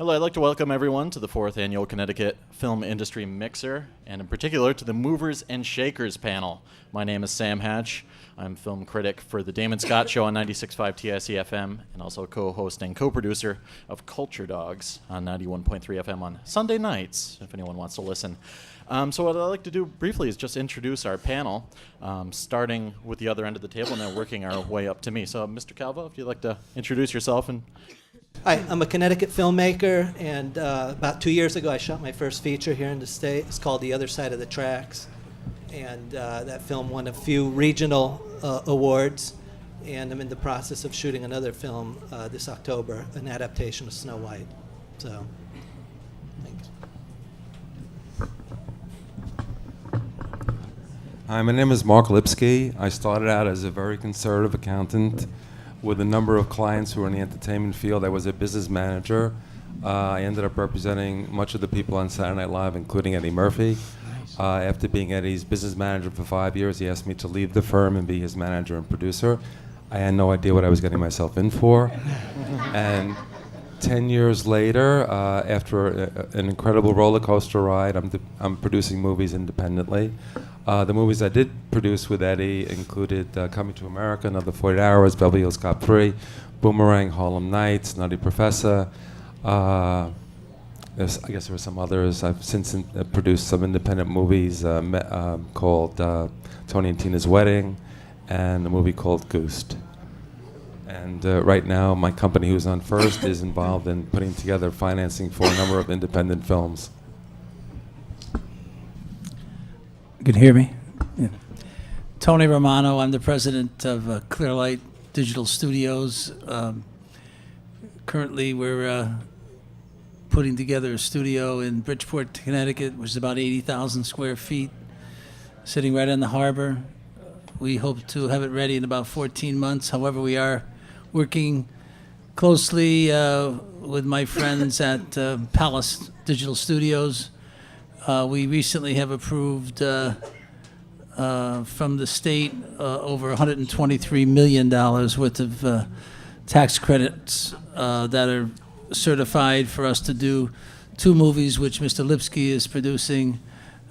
Hello, I'd like to welcome everyone to the 4th Annual Connecticut Film Industry Mixer, and in particular to the Movers and Shakers panel. My name is Sam Hatch. I'm film critic for the Damon Scott Show on 96.5 TIC-FM, and also co-host and co-producer of Culture Dogs on 91.3 FM on Sunday nights, if anyone wants to listen. So what I'd like to do briefly is just introduce our panel, starting with the other end of the table and then working our way up to me. So Mr. Calvo, if you'd like to introduce yourself. And Hi, I'm a Connecticut filmmaker, and about 2 years ago I shot my first feature here in the state. It's called The Other Side of the Tracks, and that film won a few regional awards, and I'm in the process of shooting another film this October, an adaptation of Snow White. So, thanks. Hi, my name is Mark Lipsky. I started out as a very conservative accountant with a number of clients who were in the entertainment field. I was a business manager. I ended up representing much of the people on Saturday Night Live, including Eddie Murphy. After being Eddie's business manager for 5 years, he asked me to leave the firm and be his manager and producer. I had no idea what I was getting myself in for. And 10 years later, after an incredible roller coaster ride, I'm producing movies independently. The movies I did produce with Eddie included Coming to America, Another 48 Hours, Beverly Hills Cop 3, Boomerang, Harlem Nights, Nutty Professor. I guess there were some others. I've since produced some independent movies called Tony and Tina's Wedding and a movie called Goosed. And right now, my company, who's on first, is involved in putting together financing for a number of independent films. You can hear me? Yeah. Tony Romano, I'm the president of Clearlight Digital Studios. Currently, we're putting together a studio in Bridgeport, Connecticut, which is about 80,000 square feet, sitting right on the harbor. We hope to have it ready in about 14 months. However, we are working closely with my friends at Palace Digital Studios. We recently have approved from the state over $123 million worth of tax credits that are certified for us to do 2 movies, which Mr. Lipsky is producing,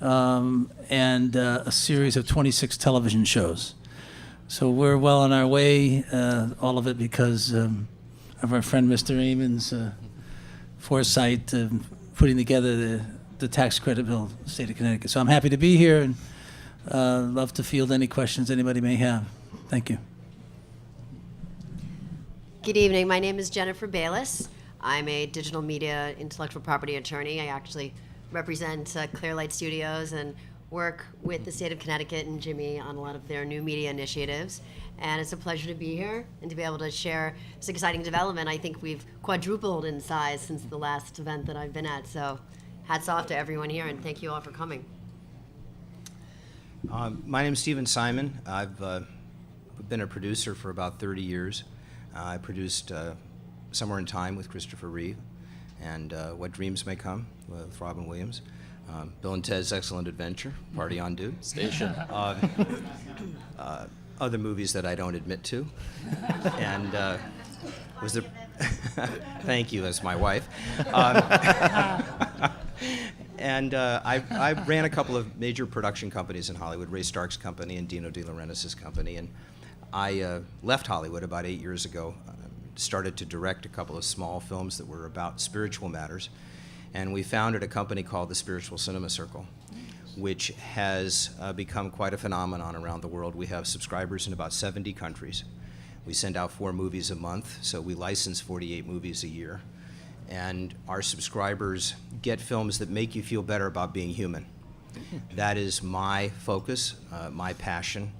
and a series of 26 television shows. So we're well on our way, all of it because of our friend Mr. Amon's foresight putting together the tax credit bill in the state of Connecticut. So I'm happy to be here and love to field any questions anybody may have. Thank you. Good evening. My name is Jennifer Bayless. I'm a digital media intellectual property attorney. I actually represent Clearlight Studios and work with the state of Connecticut and Jimmy on a lot of their new media initiatives. And it's a pleasure to be here and to be able to share this exciting development. I think we've quadrupled in size since the last event that I've been at. So hats off to everyone here, and thank you all for coming. My name is Stephen Simon. I've been a producer for about 30 years. I produced Somewhere in Time with Christopher Reeve, and What Dreams May Come with Robin Williams, Bill and Ted's Excellent Adventure, Party on Dude, Station. Other movies that I don't admit to, and was there. Thank you, as my wife. And I ran a couple of major production companies in Hollywood, Ray Stark's company and Dino De Laurentiis' company. And I left Hollywood about 8 years ago, started to direct a couple of small films that were about spiritual matters. And we founded a company called the Spiritual Cinema Circle, which has become quite a phenomenon around the world. We have subscribers in about 70 countries. We send out 4 movies a month, so we license 48 movies a year. And our subscribers get films that make you feel better about being human. That is my focus, my passion,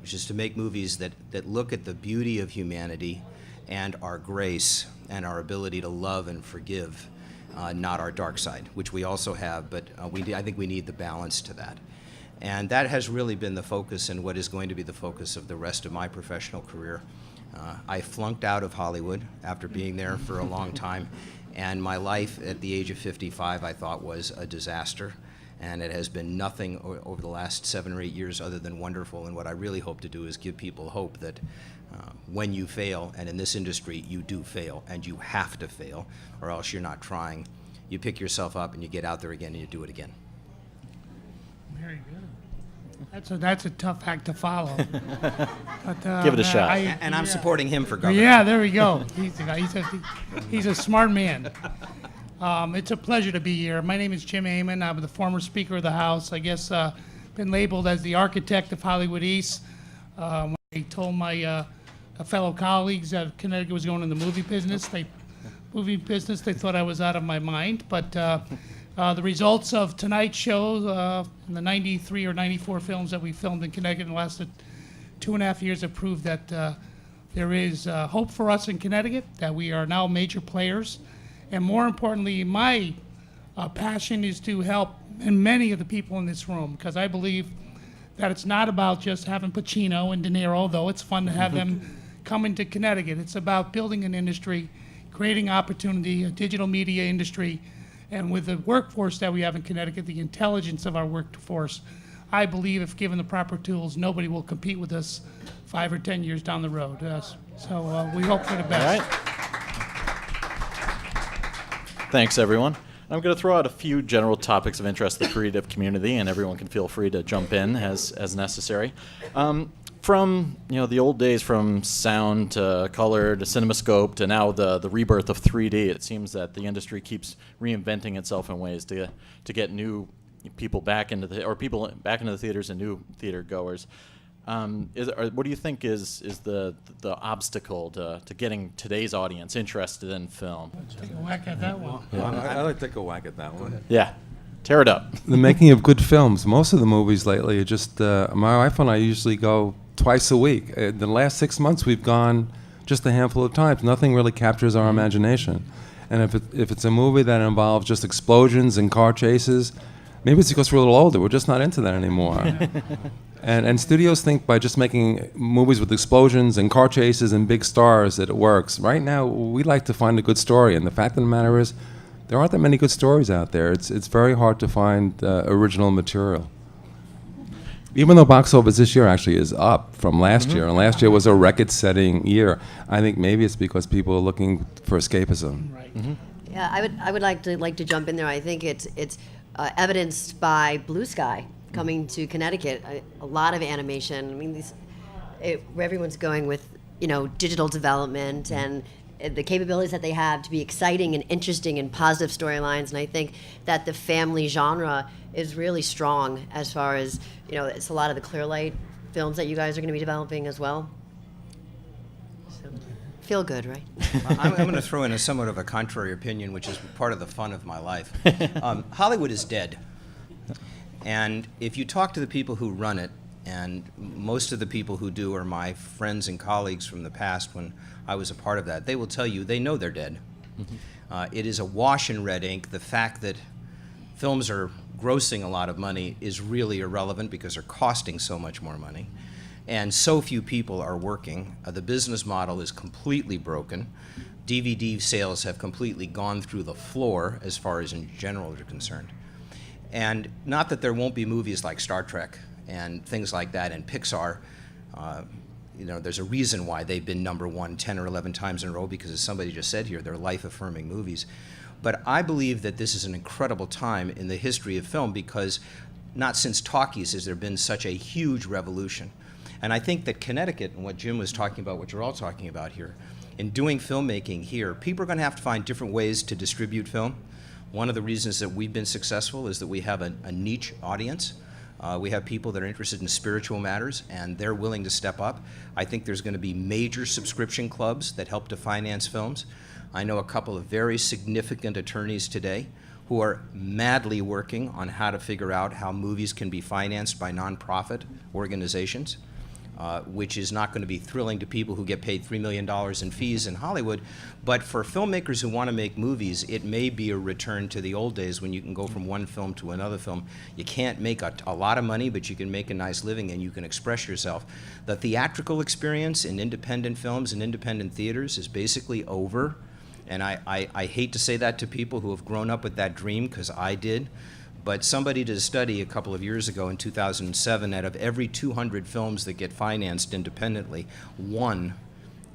which is to make movies that look at the beauty of humanity and our grace and our ability to love and forgive, not our dark side, which we also have, but I think we need the balance to that. And that has really been the focus and what is going to be the focus of the rest of my professional career. I flunked out of Hollywood after being there for a long time. And my life at the age of 55, I thought, was a disaster. And it has been nothing over the last 7 or 8 years other than wonderful. And what I really hope to do is give people hope that When you fail, and in this industry you do fail, and you have to fail, or else you're not trying, you pick yourself up and you get out there again and you do it again. Very good. That's a tough act to follow. But, Give it a shot. And I'm supporting him for governor. Yeah, there we go. He's a smart man. It's a pleasure to be here. My name is Jim Amon. I'm the former Speaker of the House. I guess been labeled as the architect of Hollywood East. When I told my fellow colleagues that Connecticut was going in the movie business, they thought I was out of my mind. But the results of tonight's show, in the 93 or 94 films that we filmed in Connecticut in the last 2.5 years, have proved that there is hope for us in Connecticut, that we are now major players. And more importantly, my passion is to help many of the people in this room, because I believe that it's not about just having Pacino and De Niro, though it's fun to have them come into Connecticut. It's about building an industry, creating opportunity, a digital media industry, and with the workforce that we have in Connecticut, the intelligence of our workforce, I believe if given the proper tools, nobody will compete with us 5 or 10 years down the road. So we hope for the best. All right. Thanks, everyone. I'm going to throw out a few general topics of interest to the creative community, and everyone can feel free to jump in as necessary. From the old days, from sound to color to CinemaScope to now the rebirth of 3D, it seems that the industry keeps reinventing itself in ways to get new people back into the theaters and new theater goers. What do you think is the obstacle to getting today's audience interested in film? Take a whack at that one. I'd like to take a whack at that one. Yeah, tear it up. The making of good films. Most of the movies lately are just, my wife and I usually go twice a week. The last 6 months we've gone just a handful of times. Nothing really captures our imagination. And if it's a movie that involves just explosions and car chases, maybe it's because we're a little older. We're just not into that anymore. And studios think by just making movies with explosions and car chases and big stars that it works. Right now, we like to find a good story. And the fact of the matter is, there aren't that many good stories out there. It's very hard to find original material. Even though box office this year actually is up from last year, and last year was a record-setting year, I think maybe it's because people are looking for escapism. Right. Yeah, I would like to jump in there. I think it's evidenced by Blue Sky coming to Connecticut. A lot of animation. I mean, where everyone's going with digital development and the capabilities that they have to be exciting and interesting and positive storylines. And I think that the family genre is really strong as far as it's a lot of the Clearlight films that you guys are going to be developing as well. So, feel good, right? I'm going to throw in a somewhat of a contrary opinion, which is part of the fun of my life. Hollywood is dead. And if you talk to the people who run it, and most of the people who do are my friends and colleagues from the past when I was a part of that, they will tell you they know they're dead. It is a wash in red ink. The fact that films are grossing a lot of money is really irrelevant because they're costing so much more money. And so few people are working. The business model is completely broken. DVD sales have completely gone through the floor as far as in general are concerned. And not that there won't be movies like Star Trek and things like that, and Pixar. There's a reason why they've been #1 10 or 11 times in a row, because as somebody just said here, they're life-affirming movies. But I believe that this is an incredible time in the history of film, because not since talkies has there been such a huge revolution. And I think that Connecticut, and what Jim was talking about, what you're all talking about here, in doing filmmaking here, people are going to have to find different ways to distribute film. One of the reasons that we've been successful is that we have a niche audience. We have people that are interested in spiritual matters, and they're willing to step up. I think there's going to be major subscription clubs that help to finance films. I know a couple of very significant attorneys today who are madly working on how to figure out how movies can be financed by nonprofit organizations, which is not going to be thrilling to people who get paid $3 million in fees in Hollywood. But for filmmakers who want to make movies, it may be a return to the old days when you can go from one film to another film. You can't make a lot of money, but you can make a nice living and you can express yourself. The theatrical experience in independent films and independent theaters is basically over. And I hate to say that to people who have grown up with that dream, because I did. But somebody did a study a couple of years ago in 2007, out of every 200 films that get financed independently, one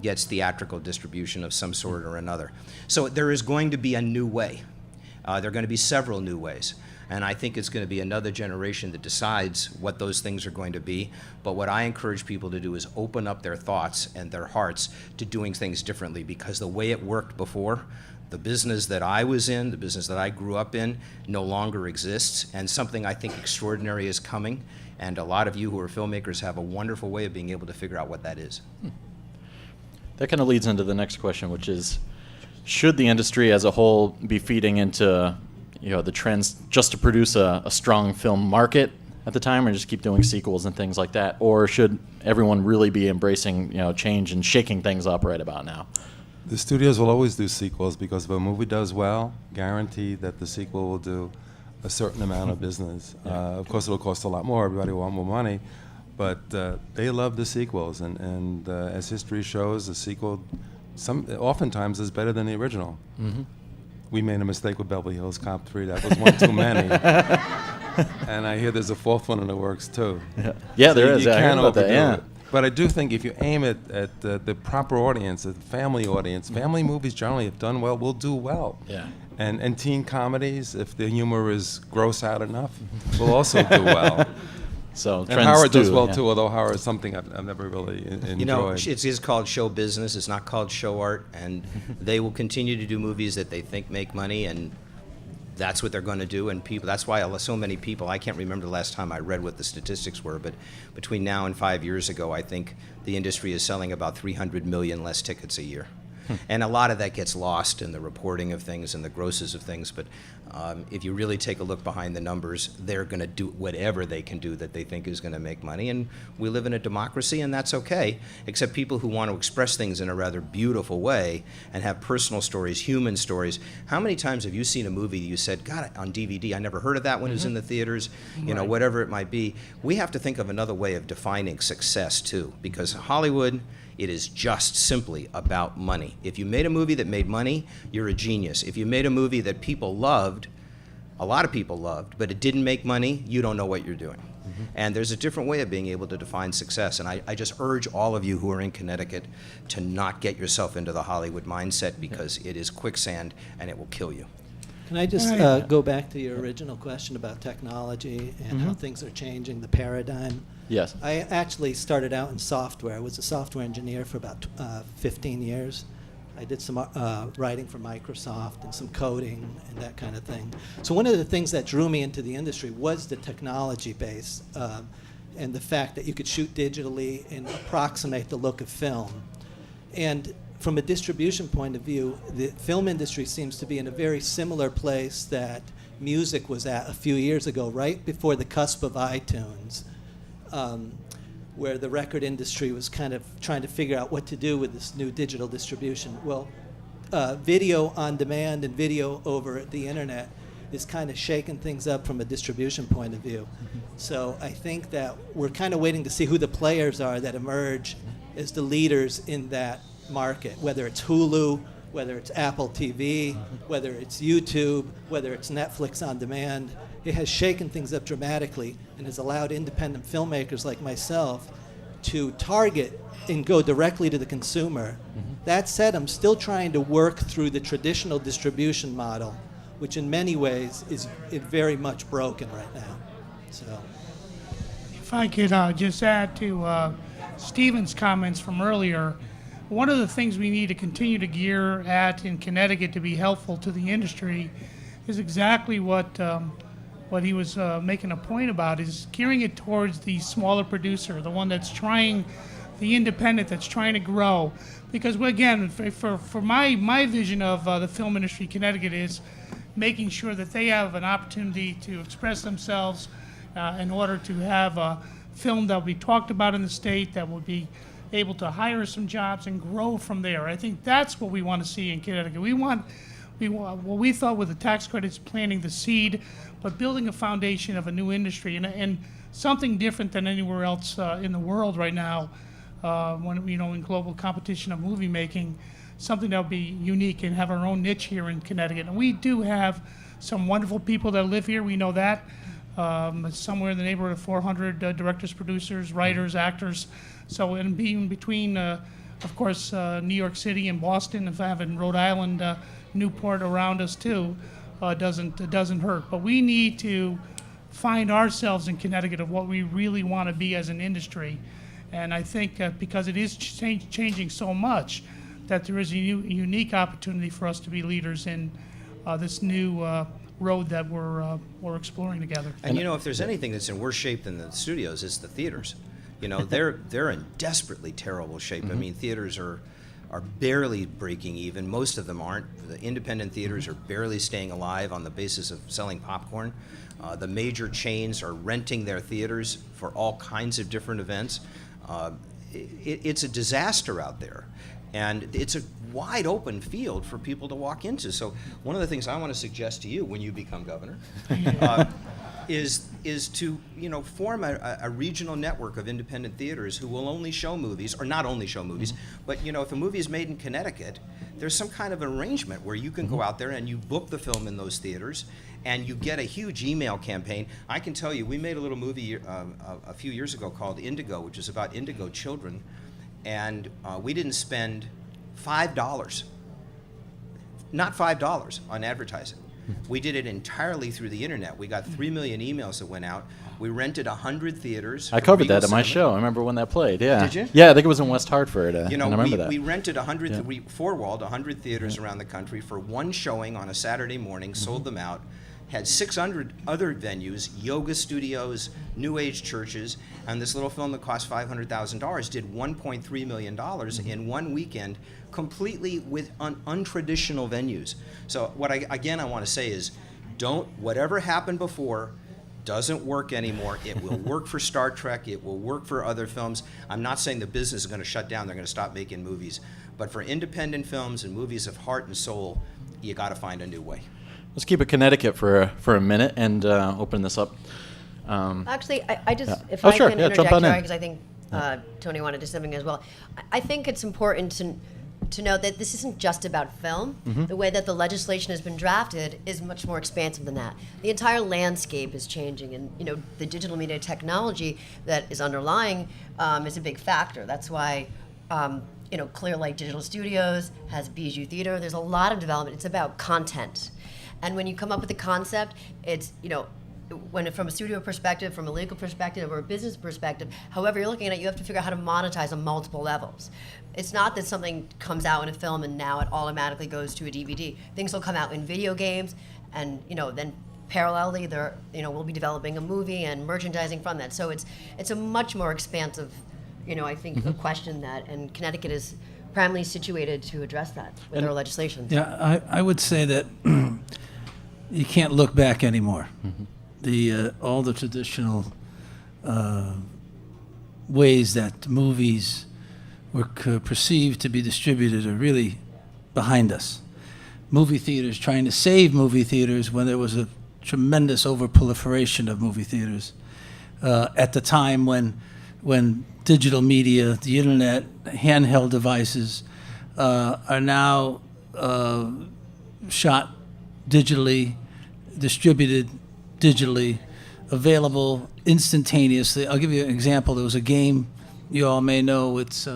gets theatrical distribution of some sort or another. So there is going to be a new way. There are going to be several new ways. And I think it's going to be another generation that decides what those things are going to be. But what I encourage people to do is open up their thoughts and their hearts to doing things differently, because the way it worked before, the business that I was in, the business that I grew up in, no longer exists. And something I think extraordinary is coming. And a lot of you who are filmmakers have a wonderful way of being able to figure out what that is. That kind of leads into the next question, which is, should the industry as a whole be feeding into the trends just to produce a strong film market at the time, or just keep doing sequels and things like that? Or should everyone really be embracing change and shaking things up right about now? The studios will always do sequels, because if a movie does well, guaranteed that the sequel will do a certain amount of business. Of course, it'll cost a lot more. Everybody will want more money. But they love the sequels. And as history shows, the sequel oftentimes is better than the original. Mm-hmm. We made a mistake with Beverly Hills Cop 3. That was one too many. And I hear there's a fourth one in the works, too. Yeah, So there is. You I heard can't about that, overdo yeah. it. But I do think if you aim it at the proper audience, the family audience, family movies generally, if done well, will do well. Yeah. And teen comedies, if the humor is gross out enough, will also do well. So And trends Howard does do, well yeah. too, although Howard is something I've never really enjoyed. You know, it is called show business. It's not called show art. And they will continue to do movies that they think make money, and that's what they're going to do. And people, that's why so many people, I can't remember the last time I read what the statistics were, but between now and 5 years ago, I think the industry is selling about 300 million less tickets a year. And a lot of that gets lost in the reporting of things and the grosses of things. But if you really take a look behind the numbers, they're going to do whatever they can do that they think is going to make money. And we live in a democracy, and that's okay, except people who want to express things in a rather beautiful way and have personal stories, human stories. How many times have you seen a movie that you said, God, on DVD, I never heard of that when it was in the theaters, you know, whatever it might be. We have to think of another way of defining success, too, because Hollywood, it is just simply about money. If you made a movie that made money, you're a genius. If you made a movie that people loved, a lot of people loved, but it didn't make money, you don't know what you're doing. And there's a different way of being able to define success. And I just urge all of you who are in Connecticut to not get yourself into the Hollywood mindset, because it is quicksand and it will kill you. Can I just go back to your original question about technology and how things are changing, the paradigm? Yes. I actually started out in software. I was a software engineer for about 15 years. I did some writing for Microsoft and some coding and that kind of thing. So one of the things that drew me into the industry was the technology base and the fact that you could shoot digitally and approximate the look of film. And from a distribution point of view, the film industry seems to be in a very similar place that music was at a few years ago, right before the cusp of iTunes, where the record industry was kind of trying to figure out what to do with this new digital distribution. Well, video on demand and video over the internet is kind of shaking things up from a distribution point of view. So I think that we're kind of waiting to see who the players are that emerge as the leaders in that market, whether it's Hulu, whether it's Apple TV, whether it's YouTube, whether it's Netflix on demand. It has shaken things up dramatically and has allowed independent filmmakers like myself to target and go directly to the consumer. That said, I'm still trying to work through the traditional distribution model, which in many ways is very much broken right now. So, If I could just add to Stephen's comments from earlier, one of the things we need to continue to gear at in Connecticut to be helpful to the industry is exactly what he was making a point about, is gearing it towards the smaller producer, the one that's trying, the independent that's trying to grow. Because again, for my vision of the film industry in Connecticut is making sure that they have an opportunity to express themselves in order to have a film that will be talked about in the state, that will be able to hire some jobs and grow from there. I think that's what we want to see in Connecticut. We want what we thought with the tax credits, planting the seed, but building a foundation of a new industry and something different than anywhere else in the world right now, when in global competition of movie making. something that will be unique and have our own niche here in Connecticut. And we do have some wonderful people that live here. We know that. Somewhere in the neighborhood of 400 directors, producers, writers, actors. So in being between, of course, New York City and Boston, if I have in Rhode Island, Newport around us too, doesn't hurt. But we need to find ourselves in Connecticut of what we really want to be as an industry. And I think because it is changing so much, that there is a unique opportunity for us to be leaders in this new road that we're exploring together. And you know, if there's anything that's in worse shape than the studios, it's the theaters. You know, they're in desperately terrible shape. I mean, theaters are barely breaking even. Most of them aren't. The independent theaters are barely staying alive on the basis of selling popcorn. The major chains are renting their theaters for all kinds of different events. It's a disaster out there. And it's a wide open field for people to walk into. So one of the things I want to suggest to you when you become governor is to, you know, form a regional network of independent theaters who will only show movies, or not only show movies, but, you know, if a movie is made in Connecticut, there's some kind of arrangement where you can go out there and you book the film in those theaters and you get a huge email campaign. I can tell you, we made a little movie a few years ago called Indigo, which is about indigo children. And we didn't spend $5, not $5 on advertising. We did it entirely through the internet. We got 3 million emails that went out. We rented 100 theaters. I covered that at my show. I remember when that played. Yeah. Did you? Yeah, I think it was in West Hartford. You know, and I remember that. we rented 100, Yeah. we four-walled 100 theaters around the country for one showing on a Saturday morning, sold them out, had 600 other venues, yoga studios, New Age churches, and this little film that cost $500,000 did $1.3 million in one weekend, completely with untraditional venues. So what I want to say is, whatever happened before doesn't work anymore. It will work for Star Trek. It will work for other films. I'm not saying the business is going to shut down. They're going to stop making movies. But for independent films and movies of heart and soul, you got to find a new way. Let's keep it Connecticut for a minute and open this up. Actually, I just, Yeah. if Oh, I sure. can Yeah, jump interject on here, in. because I think Tony wanted to say something as well. I think it's important to know that this isn't just about film. The way that the legislation has been drafted is much more expansive than that. The entire landscape is changing, and you know, the digital media technology that is underlying is a big factor. That's why you know, Clearlight Digital Studios has Bijou Theater. There's a lot of development. It's about content. And when you come up with a concept, it's, you know, from a studio perspective, from a legal perspective, or a business perspective, however you're looking at it, you have to figure out how to monetize on multiple levels. It's not that something comes out in a film and now it automatically goes to a DVD. Things will come out in video games, and you know, then parallelly, we'll be developing a movie and merchandising from that. So it's a much more expansive, you know, I think, a question that, and Connecticut is primarily situated to address that with our legislation. Yeah, I would say that you can't look back anymore. All the traditional ways that movies were perceived to be distributed are really behind us. Movie theaters, trying to save movie theaters when there was a tremendous overproliferation of movie theaters at the time when digital media, the internet, handheld devices are now shot digitally, distributed digitally, available instantaneously. I'll give you an example. There was a game you all may know. It's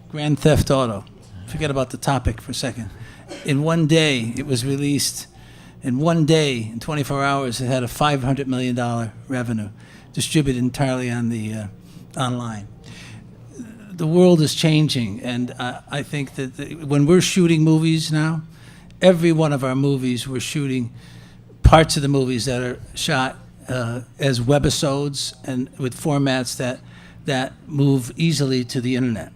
Grand Theft Auto. Forget about the topic for a second. In one day, it was released. In one day, in 24 hours, it had a $500 million revenue, distributed entirely on the online. The world is changing, and I think that when we're shooting movies now, every one of our movies, we're shooting parts of the movies that are shot as webisodes and with formats that move easily to the internet.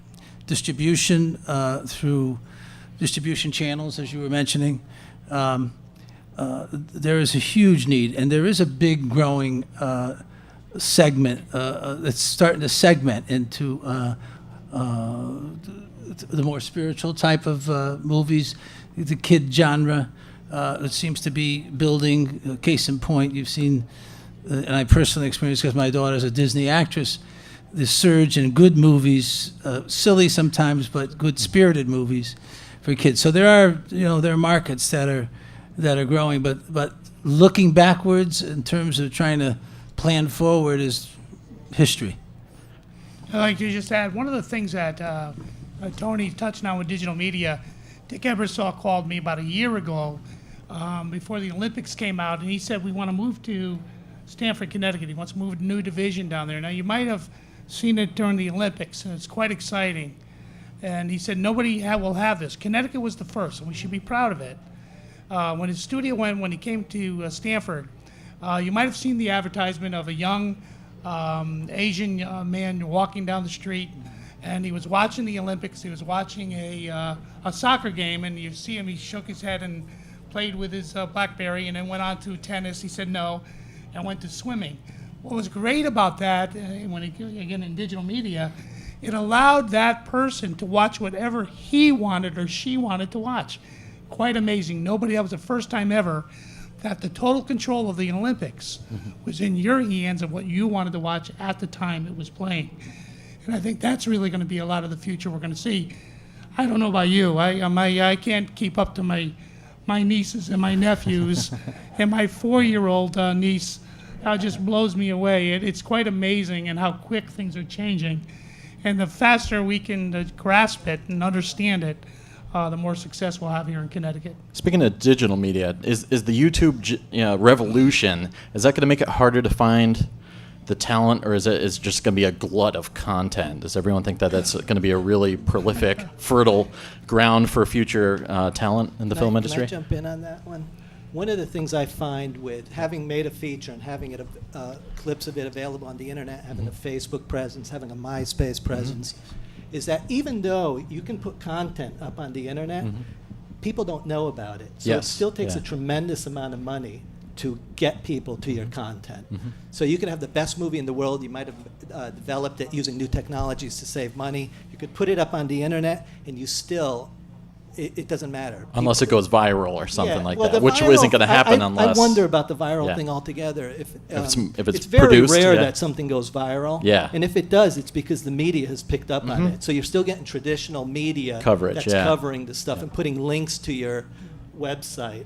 Distribution through distribution channels, as you were mentioning, there is a huge need, and there is a big growing segment that's starting to segment into the more spiritual type of movies, the kid genre. It seems to be building. Case in point, you've seen, and I personally experienced because my daughter's a Disney actress, the surge in good movies, silly sometimes, but good spirited movies for kids. So there are markets that are growing, but looking backwards in terms of trying to plan forward is history. I'd like to just add one of the things that Tony touched on with digital media. Dick Ebersol called me about a year ago before the Olympics came out, and he said, we want to move to Stamford, Connecticut. He wants to move to a new division down there. Now, you might have seen it during the Olympics, and it's quite exciting. And he said, nobody will have this. Connecticut was the first, and we should be proud of it. When his studio when he came to Stamford, you might have seen the advertisement of a young Asian man walking down the street, and he was watching the Olympics. He was watching a soccer game, and you see him. He shook his head and played with his BlackBerry, and then went on to tennis. He said no, and went to swimming. What was great about that, again in digital media, it allowed that person to watch whatever he wanted or she wanted to watch. Quite amazing. That was the first time ever that the total control of the Olympics was in your hands of what you wanted to watch at the time it was playing. And I think that's really going to be a lot of the future we're going to see. I don't know about you. I can't keep up to my nieces and my nephews. And my 4-year-old niece just blows me away. It's quite amazing and how quick things are changing. And the faster we can grasp it and understand it, the more success we'll have here in Connecticut. Speaking of digital media, is the YouTube revolution, is that going to make it harder to find the talent, or is it just going to be a glut of content? Does everyone think that that's going to be a really prolific, fertile ground for future talent in the film industry? Can I jump in on that one? One of the things I find with having made a feature and having it clips of it available on the internet, having a Facebook presence, having a MySpace presence, is that even though you can put content up on the internet, people don't know about it. So it still takes a tremendous amount of money to get people to your content. So you can have the best movie in the world. You might have developed it using new technologies to save money. You could put it up on the internet, and you still, it doesn't matter. Unless it goes viral or something like well, that, which isn't going to happen unless... I wonder about the viral thing altogether. If it's very produced, rare that something goes viral. Yeah. And if it does, it's because the media has picked up on it. So you're still getting traditional media coverage, that's covering the stuff and putting links to your website,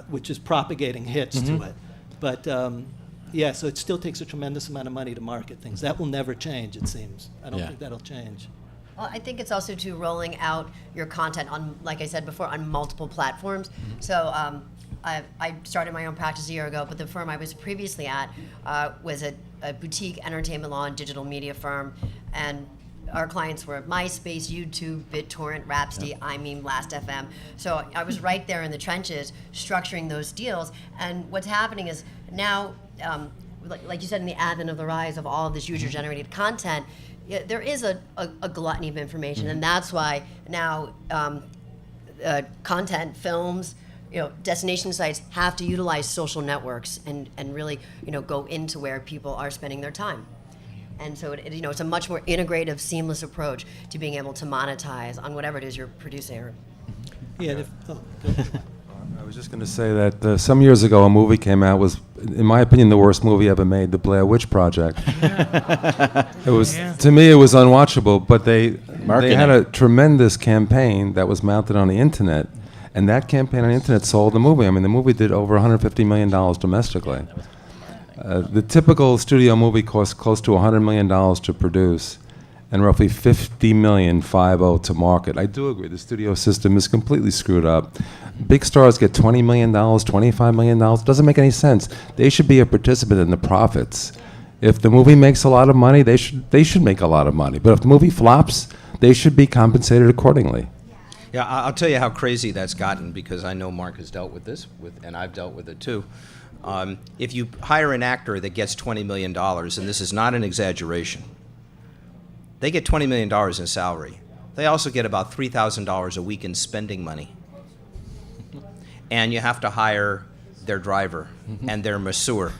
which is propagating hits to it. But so it still takes a tremendous amount of money to market things. That will never change, it seems. I don't think that'll change. Well, I think it's also too rolling out your content on, like I said before, on multiple platforms. So I started my own practice a year ago, but the firm I was previously at was a boutique entertainment law and digital media firm, and our clients were MySpace, YouTube, BitTorrent, Rhapsody, iMeme, Last.fm. So I was right there in the trenches structuring those deals. And what's happening is now, like you said, in the advent of the rise of all of this user-generated content, there is a gluttony of information, and that's why now content, films, destination sites have to utilize social networks and really go into where people are spending their time. And so it's a much more integrative, seamless approach to being able to monetize on whatever it is you're producing. I was just going to say that some years ago a movie came out, was, in my opinion, the worst movie ever made, The Blair Witch Project. It was, to me, it was unwatchable, but they had a tremendous campaign that was mounted on the internet, and that campaign on the internet sold the movie. I mean, the movie did over $150 million domestically. The typical studio movie costs close to $100 million to produce, and roughly $50 million to market. I do agree, the studio system is completely screwed up. Big stars get $20 million, $25 million. Doesn't make any sense. They should be a participant in the profits. If the movie makes a lot of money, they should make a lot of money. But if the movie flops, they should be compensated accordingly. Yeah, I'll tell you how crazy that's gotten, because I know Mark has dealt with this, and I've dealt with it too. If you hire an actor that gets $20 million, and this is not an exaggeration, they get $20 million in salary. They also get about $3,000 a week in spending money. And you have to hire their driver and their masseur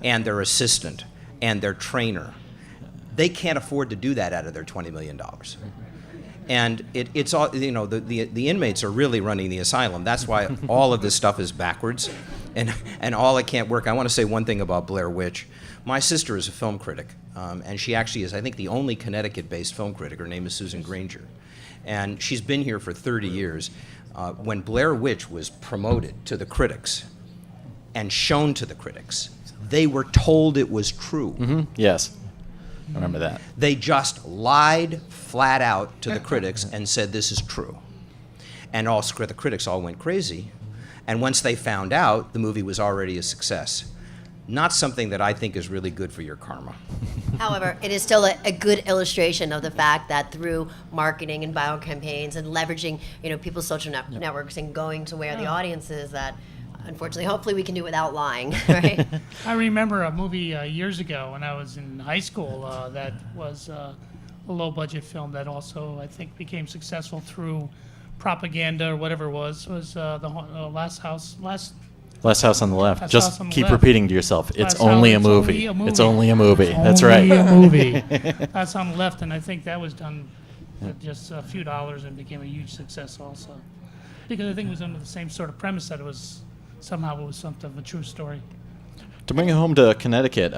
and their assistant and their trainer. They can't afford to do that out of their $20 million. And it's all, you know, the inmates are really running the asylum. That's why all of this stuff is backwards, and all it can't work. I want to say one thing about Blair Witch. My sister is a film critic, and she actually is, I think, the only Connecticut-based film critic. Her name is Susan Granger, and she's been here for 30 years. When Blair Witch was promoted to the critics and shown to the critics, they were told it was true. Yes. I remember that. They just lied flat out to the critics and said this is true. And the critics all went crazy. And once they found out, the movie was already a success. Not something that I think is really good for your karma. However, it is still a good illustration of the fact that through marketing and bio campaigns and leveraging, you know, people's social networks and going to where the audience is, that unfortunately, hopefully we can do it without lying, right? I remember a movie years ago when I was in high school that was a low-budget film that also, I think, became successful through propaganda or whatever it was the Last House on the Left. Last Just House on the keep Left. repeating to yourself, it's Last only a House- movie. It's only a movie. That's Only right. a movie. That's on the Left, and I think that was done with just a few dollars and became a huge success also. Because I think it was under the same sort of premise that it was something of a true story. To bring it home to Connecticut,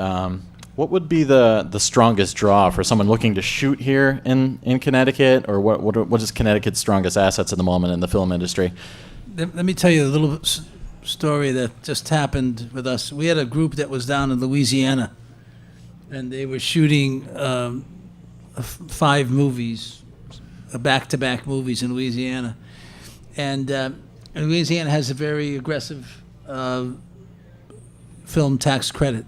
what would be the strongest draw for someone looking to shoot here in Connecticut, or what is Connecticut's strongest assets at the moment in the film industry? Let me tell you a little story that just happened with us. We had a group that was down in Louisiana, and they were shooting 5 movies, back-to-back movies in Louisiana. And Louisiana has a very aggressive film tax credit.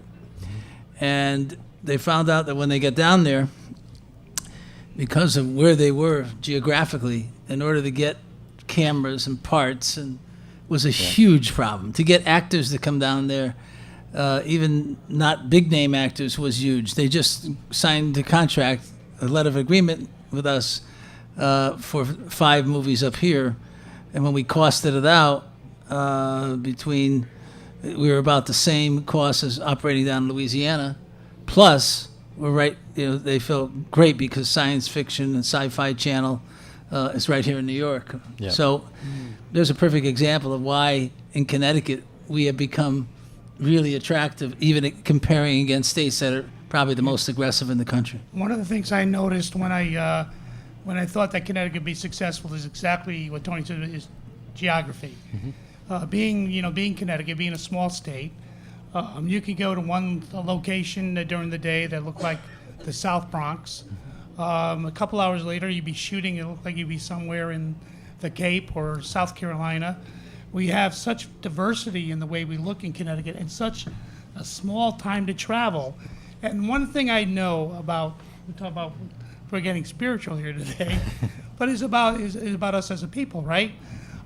And they found out that when they got down there, because of where they were geographically, in order to get cameras and parts, and was a huge problem. To get actors to come down there, even not big name actors, was huge. They just signed the contract, a letter of agreement with us for 5 movies up here. And when we costed it out, we were about the same cost as operating down in Louisiana. Plus, they felt great because Science Fiction and Sci-Fi Channel is right here in New York. Yeah. So there's a perfect example of why in Connecticut we have become really attractive, even comparing against states that are probably the most aggressive in the country. One of the things I noticed when I thought that Connecticut would be successful is exactly what Tony said, is geography. Being Connecticut, being a small state, you could go to one location during the day that looked like the South Bronx. A couple hours later, you'd be shooting, it looked like you'd be somewhere in the Cape or South Carolina. We have such diversity in the way we look in Connecticut and such a small time to travel. And one thing I know about, we're getting spiritual here today, but it's about us as a people, right?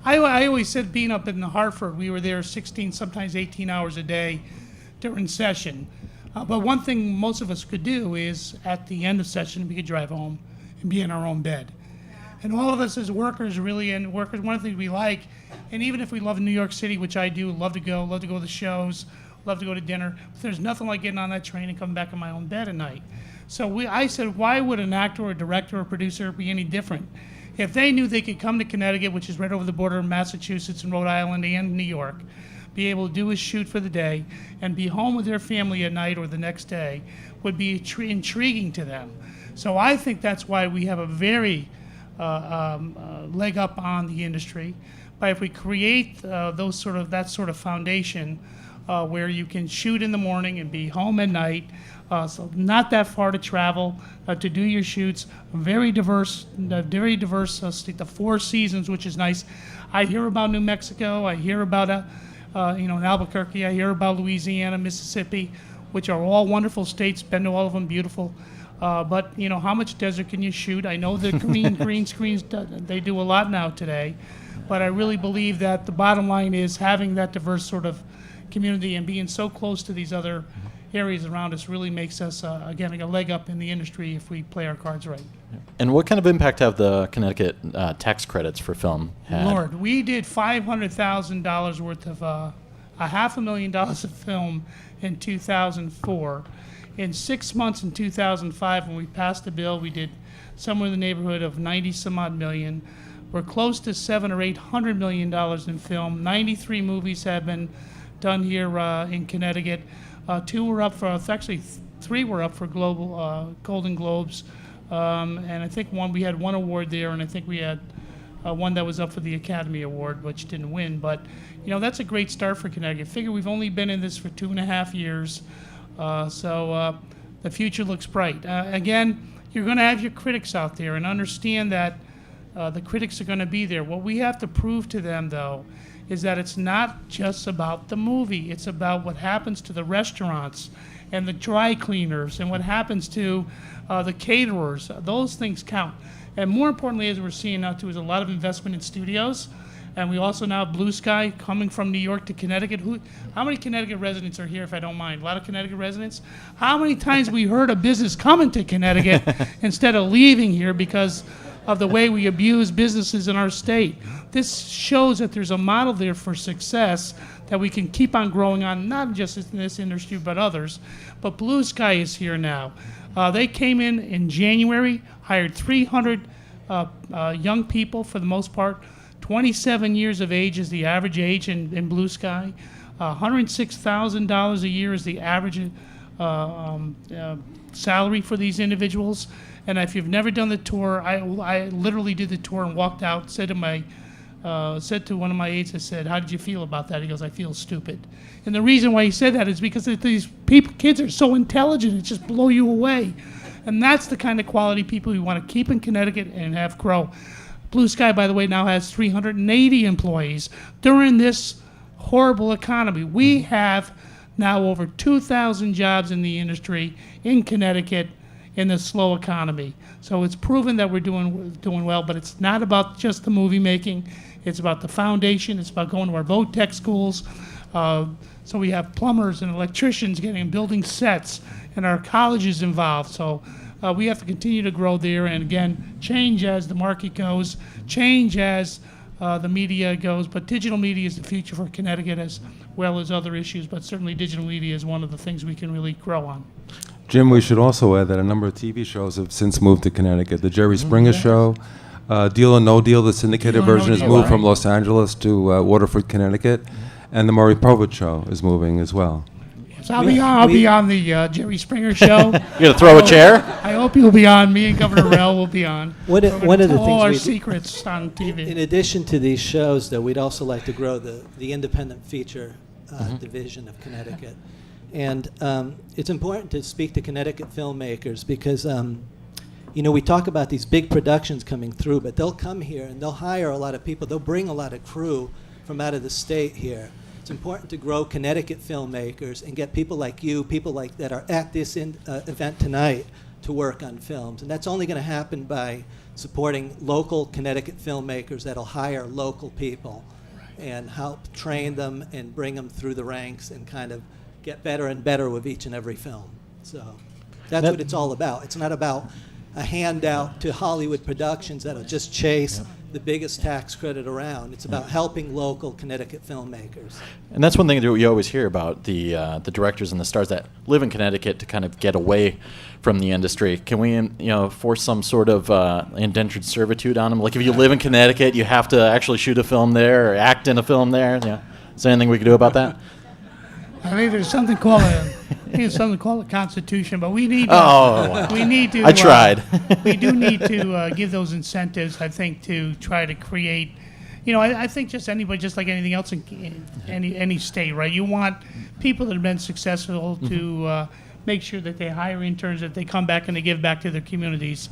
I always said, being up in Hartford, we were there 16, sometimes 18 hours a day during session. But one thing most of us could do is, at the end of session, we could drive home and be in our own bed. And all of us as workers, one of the things we like, and even if we love New York City, which I do, love to go to the shows, love to go to dinner, but there's nothing like getting on that train and coming back in my own bed at night. So I said, why would an actor or director or producer be any different? If they knew they could come to Connecticut, which is right over the border of Massachusetts and Rhode Island and New York, be able to do a shoot for the day and be home with their family at night or the next day, would be intriguing to them. So I think that's why we have a very leg up on the industry. But if we create that sort of foundation where you can shoot in the morning and be home at night, so not that far to travel to do your shoots. Very diverse state, the 4 seasons, which is nice. I hear about New Mexico. I hear about in Albuquerque. I hear about Louisiana, Mississippi, which are all wonderful states. Been to all of them, beautiful. But how much desert can you shoot? I know the green screens, they do a lot now today. But I really believe that the bottom line is having that diverse sort of community and being so close to these other areas around us really makes us, again, a leg up in the industry if we play our cards right. And what kind of impact have the Connecticut tax credits for film had? Lord, we did $500,000 worth of $500,000 of film in 2004. In 6 months in 2005, when we passed the bill, we did somewhere in the neighborhood of 90 some odd million. We're close to $700 or $800 million in film. 93 movies have been done here in Connecticut. Two were up for, actually three were up for global Golden Globes, and I think we had one award there, and I think we had one that was up for the Academy Award, which didn't win. But that's a great start for Connecticut. Figure we've only been in this for 2.5 years, so the future looks bright. Again, you're going to have your critics out there, and understand that the critics are going to be there. What we have to prove to them, though, is that it's not just about the movie. It's about what happens to the restaurants and the dry cleaners and what happens to the caterers. Those things count. And more importantly, as we're seeing now, too, is a lot of investment in studios. And we also now have Blue Sky coming from New York to Connecticut. How many Connecticut residents are here, if I don't mind? A lot of Connecticut residents? How many times we heard of business coming to Connecticut instead of leaving here because of the way we abuse businesses in our state? This shows that there's a model there for success that we can keep on growing on, not just in this industry, but others. But Blue Sky is here now. They came in January, hired 300 young people for the most part. 27 years of age is the average age in Blue Sky. $106,000 a year is the average salary for these individuals. And if you've never done the tour, I literally did the tour and walked out, said to one of my aides, I said, "How did you feel about that?" He goes, "I feel stupid." And the reason why he said that is because these kids are so intelligent, it just blow you away. And that's the kind of quality people we want to keep in Connecticut and have grow. Blue Sky, by the way, now has 380 employees. During this horrible economy, we have now over 2,000 jobs in the industry in Connecticut in the slow economy. So it's proven that we're doing well, but it's not about just the movie making. It's about the foundation. It's about going to our VOTEC schools. So we have plumbers and electricians building sets, and our colleges involved. So we have to continue to grow there, and again, change as the market goes, change as the media goes. But digital media is the future for Connecticut, as well as other issues. But certainly digital media is one of the things we can really grow on. Jim, we should also add that a number of TV shows have since moved to Connecticut. The Jerry Springer Show, Deal or No Deal, the syndicated Deal or No version, has Deal, moved right. from Los Angeles to Waterford, Connecticut. And the Maury Povich Show is moving as well. So I'll be on the Jerry Springer Show. You gonna throw a chair? I hope you'll be on. Me and Governor Rell will be on. One of the Tell all our things secrets on TV. in addition to these shows, though, we'd also like to grow the independent feature division of Connecticut. And it's important to speak to Connecticut filmmakers because, we talk about these big productions coming through, but they'll come here and they'll hire a lot of people. They'll bring a lot of crew from out of the state here. It's important to grow Connecticut filmmakers and get people like you, people like that are at this event tonight, to work on films. And that's only going to happen by supporting local Connecticut filmmakers that'll hire local people and help train them and bring them through the ranks and kind of get better and better with each and every film. So that's what it's all about. It's not about a handout to Hollywood productions that'll just chase the biggest tax credit around. It's about helping local Connecticut filmmakers. And that's one thing that you always hear about the directors and the stars that live in Connecticut to kind of get away from the industry. Can we, force some sort of indentured servitude on them? Like if you live in Connecticut, you have to actually shoot a film there or act in a film there. Yeah. Is there anything we can do about that? I think there's something called a constitution, but we need to. Oh, wow. We need to. I tried. We do need to give those incentives. I think to try to create. I think just anybody, just like anything else in any state, right? You want people that have been successful to make sure that they hire interns, that they come back and they give back to their communities.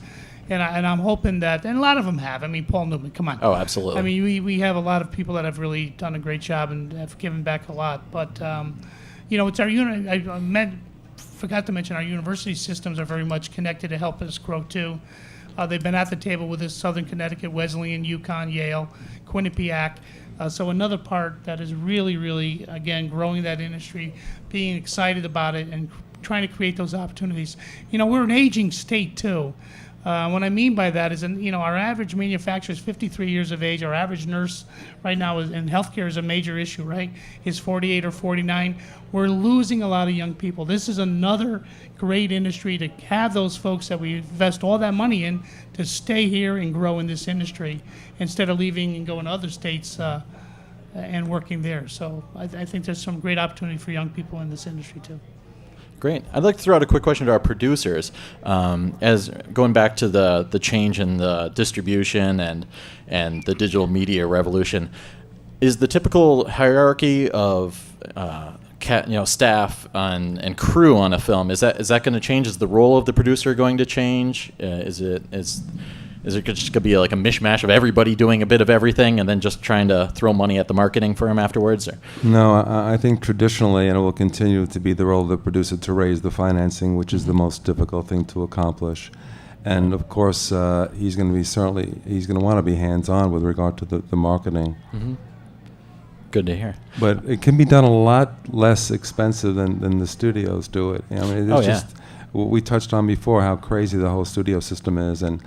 And I'm hoping that, and a lot of them have. I mean, Paul Newman, come on. Oh, absolutely. I mean, we have a lot of people that have really done a great job and have given back a lot. But, it's our forgot to mention our university systems are very much connected to help us grow, too. They've been at the table with us, Southern Connecticut, Wesleyan, UConn, Yale, Quinnipiac. So another part that is really, really, again, growing that industry, being excited about it, and trying to create those opportunities. We're an aging state, too. What I mean by that is, our average manufacturer is 53 years of age. Our average nurse right now in healthcare is a major issue, right? Is 48 or 49. We're losing a lot of young people. This is another great industry to have those folks that we invest all that money in to stay here and grow in this industry instead of leaving and going to other states and working there. So I think there's some great opportunity for young people in this industry too. Great. I'd like to throw out a quick question to our producers. As going back to the change in the distribution and the digital media revolution, is the typical hierarchy of staff and crew on a film, is that going to change? Is the role of the producer going to change? Is it just going to be like a mishmash of everybody doing a bit of everything and then just trying to throw money at the marketing firm afterwards? Or? No, I think traditionally, and it will continue to be the role of the producer to raise the financing, which is the most difficult thing to accomplish. And of course, he's going to want to be hands-on with regard to the marketing. Mm-hmm. Good to hear. But it can be done a lot less expensive than the studios do it. I mean, it's just what we touched on before, how crazy the whole studio system is, and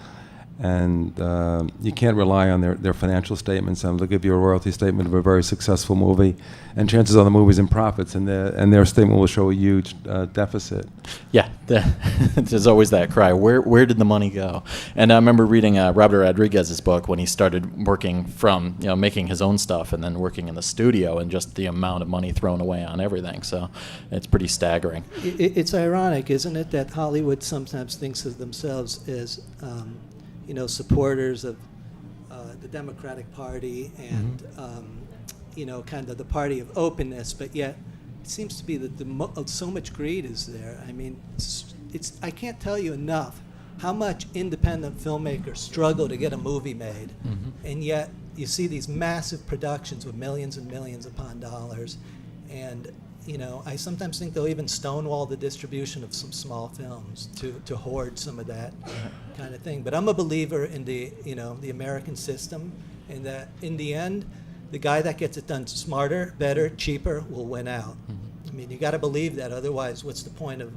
you can't rely on their financial statements. They'll give you a royalty statement of a very successful movie, and chances are the movie's in profits, and their statement will show a huge deficit. Yeah, there's always that cry. Where did the money go? And I remember reading Robert Rodriguez's book when he started working from making his own stuff and then working in the studio, and just the amount of money thrown away on everything. So it's pretty staggering. It's ironic, isn't it, that Hollywood sometimes thinks of themselves as supporters of the Democratic Party and kind of the party of openness, but yet it seems to be that so much greed is there. I mean, I can't tell you enough how much independent filmmakers struggle to get a movie made, and yet you see these massive productions with millions and millions upon dollars, and I sometimes think they'll even stonewall the distribution of some small films to hoard some of that kind of thing. But I'm a believer in the American system, and that in the end, the guy that gets it done smarter, better, cheaper will win out. I mean, you got to believe that. Otherwise, what's the point of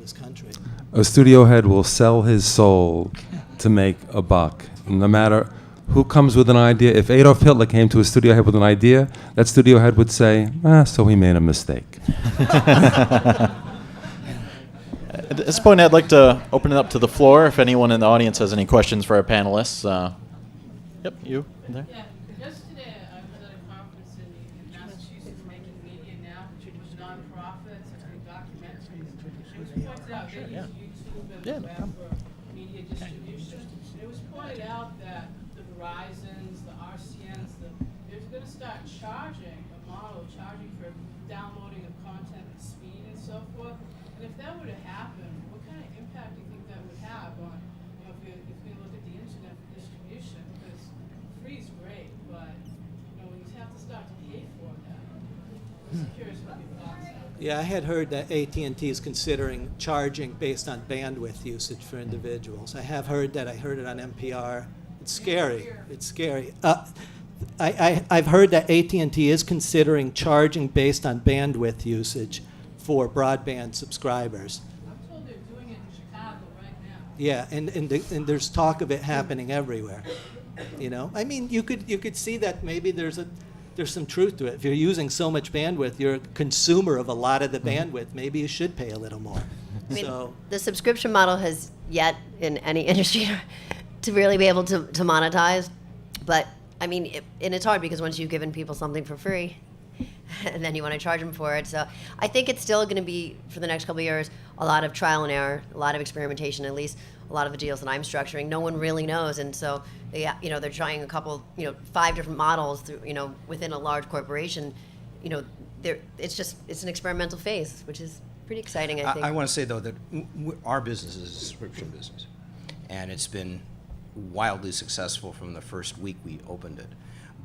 this country? A studio head will sell his soul to make a buck, no matter who comes with an idea. If Adolf Hitler came to a studio head with an idea, that studio head would say, so he made a mistake. At this point, I'd like to open it up to the floor if anyone in the audience has any questions for our panelists. Yep, you there? Yeah, yesterday I was at a conference in Massachusetts, Making Media Now, which was nonprofits and documentaries. It was pointed out they use YouTube as a web for media distribution. It was pointed out that the Verizons, the RCNs, they're going to start charging for downloading of content at speed and so forth. And if that were to happen, what kind of impact do you think that would have on, if we look at the internet for distribution? Because free is great, but when you have to start to pay for that, I'm curious what your thoughts are. Yeah, I had heard that AT&T is considering charging based on bandwidth usage for individuals. I have heard that. I heard it on NPR. It's scary. It's scary. I've heard that AT&T is considering charging based on bandwidth usage for broadband subscribers. I'm told they're doing it in Chicago right now. Yeah, and there's talk of it happening everywhere. I mean, you could see that maybe there's some truth to it. If you're using so much bandwidth, you're a consumer of a lot of the bandwidth. Maybe you should pay a little more. I mean, the subscription model has yet in any industry to really be able to monetize, but I mean, and it's hard because once you've given people something for free, and then you want to charge them for it. So I think it's still going to be, for the next couple of years, a lot of trial and error, a lot of experimentation, at least a lot of the deals that I'm structuring. No one really knows. And so, they're trying a couple, 5 different models through, within a large corporation. It's an experimental phase, which is pretty exciting, I think. I want to say, though, that our business is a subscription business. And it's been wildly successful from the first week we opened it.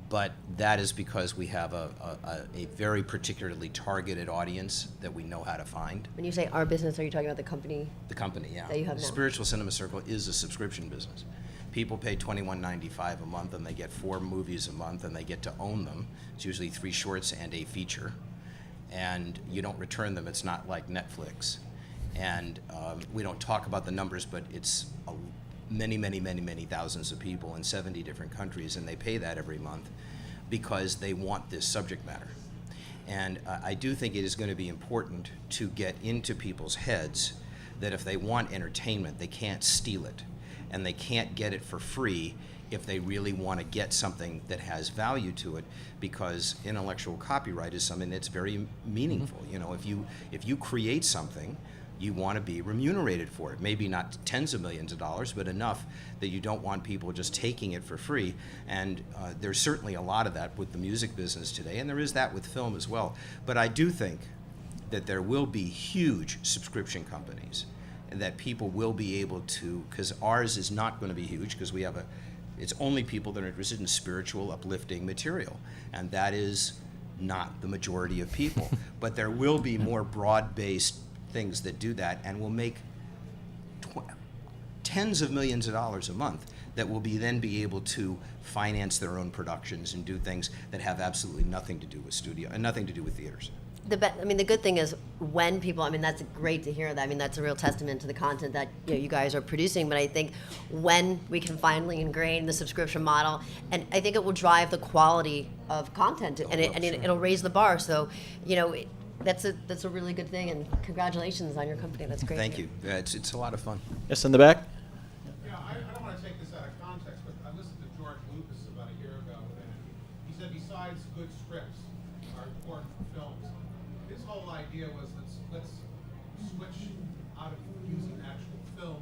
But that is because we have a very particularly targeted audience that we know how to find. When you say our business, are you talking about the company? The company, yeah. That you have the now. Spiritual Cinema Circle is a subscription business. People pay $21.95 a month, and they get 4 movies a month, and they get to own them. It's usually 3 shorts and a feature. And you don't return them. It's not like Netflix. And we don't talk about the numbers, but it's many, many, many, many thousands of people in 70 different countries, and they pay that every month because they want this subject matter. And I do think it is going to be important to get into people's heads that if they want entertainment, they can't steal it, and they can't get it for free if they really want to get something that has value to it, because intellectual copyright is something that's very meaningful. You know, if you create something, you want to be remunerated for it. Maybe not tens of millions of dollars, but enough that you don't want people just taking it for free. And there's certainly a lot of that with the music business today, and there is that with film as well. But I do think that there will be huge subscription companies, and that people will be able to, because ours is not going to be huge, because we have it's only people that are interested in spiritual, uplifting material, and that is not the majority of people. But there will be more broad-based things that do that, and will make tens of millions of dollars a month that will then be able to finance their own productions and do things that have absolutely nothing to do with studio and nothing to do with theaters. The good thing is when people, I mean, that's great to hear that. I mean, that's a real testament to the content that you guys are producing. But I think when we can finally ingrain the subscription model, and I think it will drive the quality of content, and it'll raise the bar. So, that's a really good thing. And congratulations on your company. That's great. Thank you. It's a lot of fun. Yes, in the back. Yeah, I don't want to take this out of context, but I listened to George Lucas about a year ago, and he said besides good scripts are important for films, his whole idea was let's switch out of using actual film,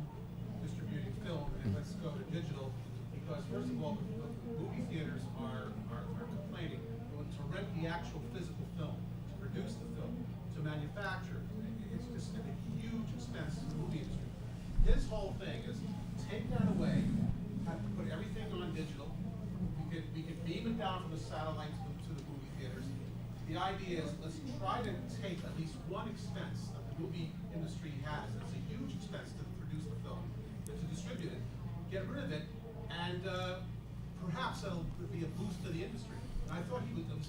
distributing film, and let's go to digital, because first of all, the movie theaters are complaining to rent the actual physical film, to produce the film, to manufacture. It's just a huge expense to the movie industry. His whole thing is take that away, have to put everything on digital. We could beam it down from the satellite to the movie theaters. The idea is let's try to take at least one expense that the movie industry has. It's a huge expense to produce the film, to distribute it, get rid of it, and perhaps that'll be a boost to the industry. And I thought he has been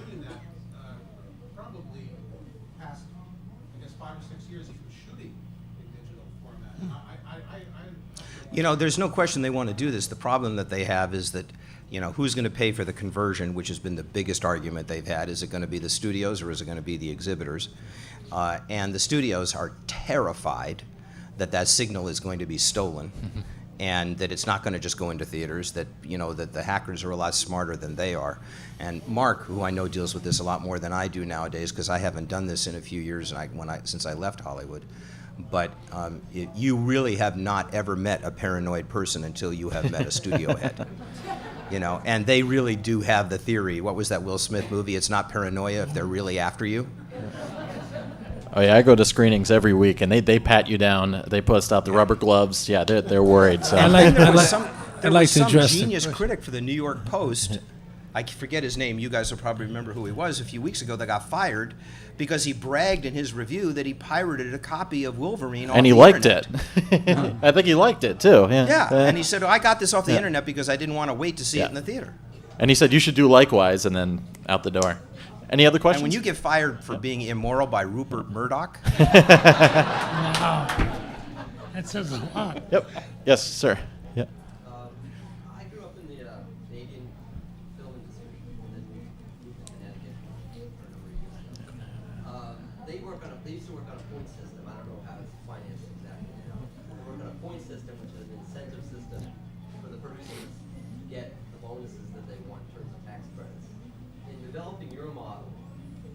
doing that probably past, I guess, 5 or 6 years. He's been shooting in digital format. There's no question they want to do this. The problem that they have is that, who's going to pay for the conversion, which has been the biggest argument they've had. Is it going to be the studios or is it going to be the exhibitors? And the studios are terrified that signal is going to be stolen and that it's not going to just go into theaters, that, that the hackers are a lot smarter than they are. And Mark, who I know deals with this a lot more than I do nowadays, because I haven't done this in a few years since I left Hollywood, but you really have not ever met a paranoid person until you have met a studio head. And they really do have the theory. What was that Will Smith movie? It's not paranoia if they're really after you. Oh yeah, I go to screenings every week, and they pat you down. They post out the rubber gloves. Yeah, they're worried. So. There was some address genius critic for the New York Post. I forget his name. You guys will probably remember who he was. A few weeks ago, that got fired because he bragged in his review that he pirated a copy of Wolverine off and he the liked internet. it. I think he liked it too. Yeah. Yeah, and he said, I got this off the internet because I didn't want to wait to see it in the theater. And he said you should do likewise, and then out the door. Any other questions? And when you get fired for being immoral by Rupert Murdoch, Wow. That says a lot. Yep. Yes, sir. Yeah. I grew up in the Canadian film industry and then moved to Connecticut for a number of years. They used to work on a point system. I don't know how it's financed exactly now. They work on a point system, which is an incentive system for the producers to get the bonuses that they want in terms of tax credits. In developing your model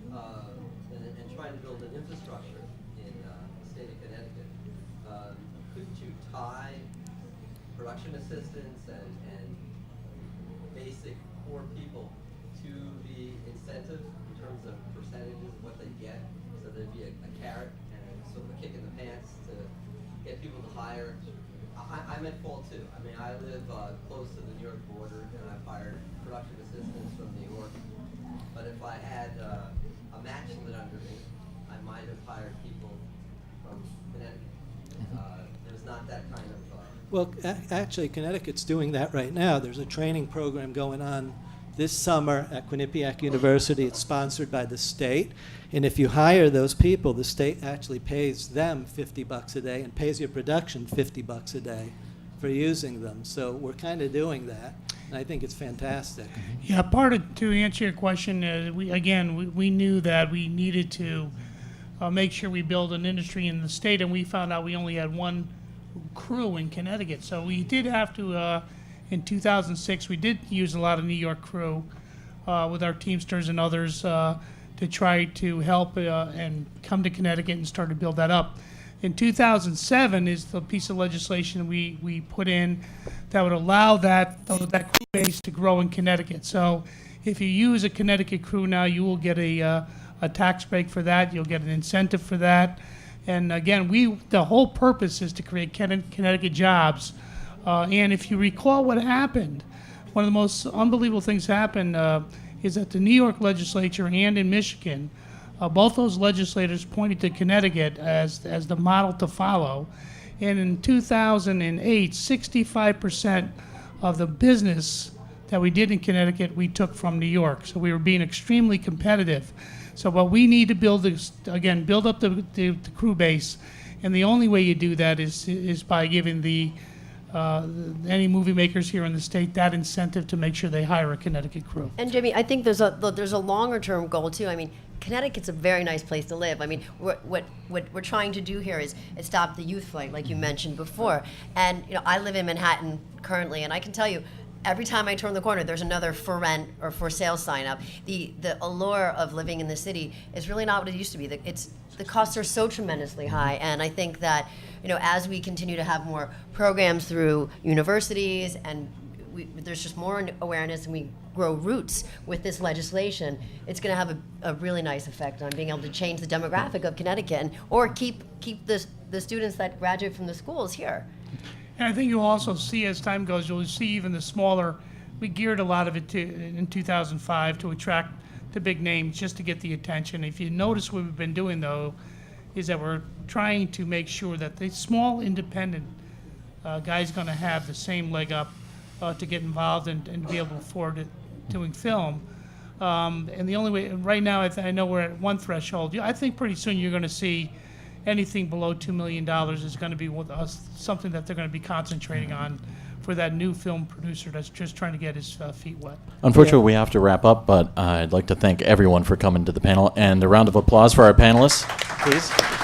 and trying to build an infrastructure in the state of Connecticut, couldn't you tie production assistants and basic core people to the incentive in terms of percentages of what they get, so there'd be a carrot and sort of a kick in the pants to get people to hire? I'm at fault too. I mean, I live close to the New York border, and I've hired production assistants from New York. But if I had a match lit under me, I might have hired people from Connecticut. There's not that kind of. Well, actually, Connecticut's doing that right now. There's a training program going on this summer at Quinnipiac University. It's sponsored by the state. And if you hire those people, the state actually pays them $50 a day and pays your production $50 a day for using them. So we're kind of doing that, and I think it's fantastic. Yeah, to answer your question, we knew that we needed to make sure we build an industry in the state, and we found out we only had one crew in Connecticut. So we did have to, in 2006, we did use a lot of New York crew with our Teamsters and others to try to help and come to Connecticut and start to build that up. In 2007 is the piece of legislation we put in that would allow that crew base to grow in Connecticut. So if you use a Connecticut crew now, you will get a tax break for that. You'll get an incentive for that. And again, the whole purpose is to create Connecticut jobs. And if you recall what happened, one of the most unbelievable things happened is that the New York legislature and in Michigan, both those legislators pointed to Connecticut as the model to follow. And in 2008, 65% of the business that we did in Connecticut, we took from New York. So we were being extremely competitive. So what we need to build is, again, build up the crew base. And the only way you do that is by giving any movie makers here in the state that incentive to make sure they hire a Connecticut crew. And Jimmy, I think there's a longer term goal too. I mean, Connecticut's a very nice place to live. I mean, what we're trying to do here is stop the youth flight, like you mentioned before. And I live in Manhattan currently, and I can tell you, every time I turn the corner, there's another for rent or for sale sign up. The allure of living in the city is really not what it used to be. The costs are so tremendously high, and I think that as we continue to have more programs through universities and there's just more awareness and we grow roots with this legislation, it's going to have a really nice effect on being able to change the demographic of Connecticut or keep the students that graduate from the schools here. And I think you'll also see as time goes, you'll see even the smaller, we geared a lot of it in 2005 to attract the big names just to get the attention. If you notice what we've been doing though, is that we're trying to make sure that the small independent guy's gonna have the same leg up to get involved and be able to afford it, doing film. And the only way, right now I know we're at one threshold. I think pretty soon you're gonna see anything below $2 million is going to be with us, something that they're going to be concentrating on for that new film producer that's just trying to get his feet wet. Unfortunately, we have to wrap up, but I'd like to thank everyone for coming to the panel. And a round of applause for our panelists, please.